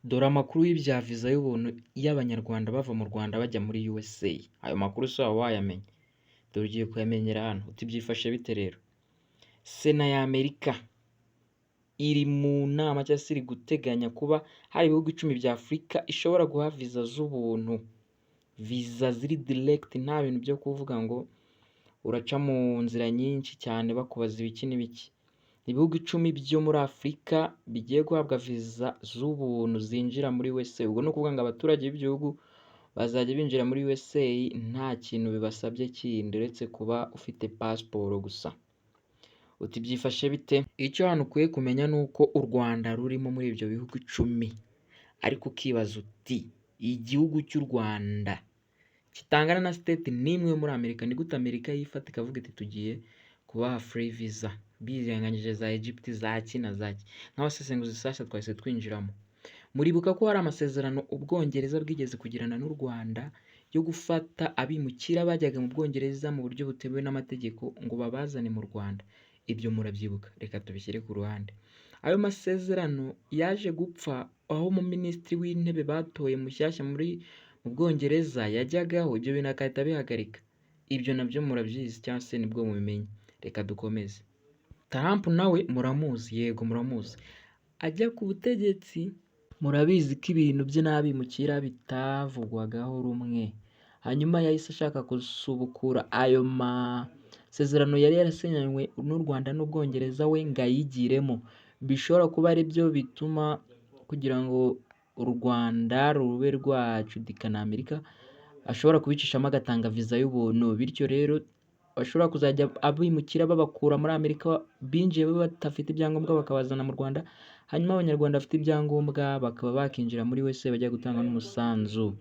Dore amakuru y'ibya viza y'ubuntu y'Abanyarwanda bava mu Rwanda bajya muri USA. Ayo makuru se waba wayamenye? Dore ugiye kuyamenyera hano. Uti byifashe bite rero? Sena y'Amerika iri mu nama cyangwa se iri guteganya kuba hari ibihugu 10 bya Afurika ishobora guha viza z'ubuntu. Viza ziri direct, nta bintu byo kuvuga ngo uraca mu nzira nyinshi cyane bakubaza ibiki n'ibiki. Ibihugu 10 byo muri Afurika bigiye guhabwa viza z'ubuntu zinjira muri USA. Ubwo ni ukuvuga ngo abaturage b'ibihugu bazajya binjira muri USA nta kintu bibasabye kindi uretse kuba ufite pasiporo gusa. Uti byifashe bite? Icyo hano ukwiye kumenya ni uko u Rwanda rurimo muri ibyo bihugu 10, ariko ukibaza uti igihugu cy'u Rwanda kitangana na state n'imwe yo muri Amerika, ni gute Amerika yifata ikavuga iti tugiye kubaha free visa, birenganyije za Egypt, za Kina, nk'abasesenguzi sasa twahise twinjiramo. Muribuka ko hari amasezerano Ubwongereza bwigeze kugirana n'u Rwanda yo gufata abimukira bajyaga mu Bwongereza mu buryo butemewe n'amategeko ngo babazane mu Rwanda. Ibyo murabyibuka, reka tubishyire ku ruhande. Ayo masezerano yaje gupfa aho mu minisitiri w'intebe batoye mushyashya mu Bwongereza yajyagaho, ibyo bintu akahita bihagarika. Ibyo nabyo murabyizi cyangwa se nibwo mubimenye. Reka dukomeze. Trump nawe muramuzi, yego muramuzi. Ajya ku butegetsi murabizi ko ibintu bye n'abimukira bitavugwagaho rumwe. Hanyuma yahise ashaka gusubukura ayo masezerano yari yarasinyanywe n'u Rwanda n'Ubwongereza we ngo ayigiremo. Bishobora kuba ari byo bituma kugira ngo u Rwanda rube rwacudikana Amerika, ashobora kubicishamo agatanga viza y'ubuntu. Bityo rero bashobora kuzajya abimukira babakura muri Amerika binjiye badafite ibyangombwa bakabazana mu Rwanda, hanyuma Abanyarwanda bafite ibyangombwa bakaba bakinjira muri USA bajya gutanga n'umusanzu.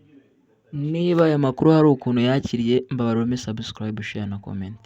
Niba aya makuru hari ukuntu yakiriye, mbabarome subscribe, share na comment.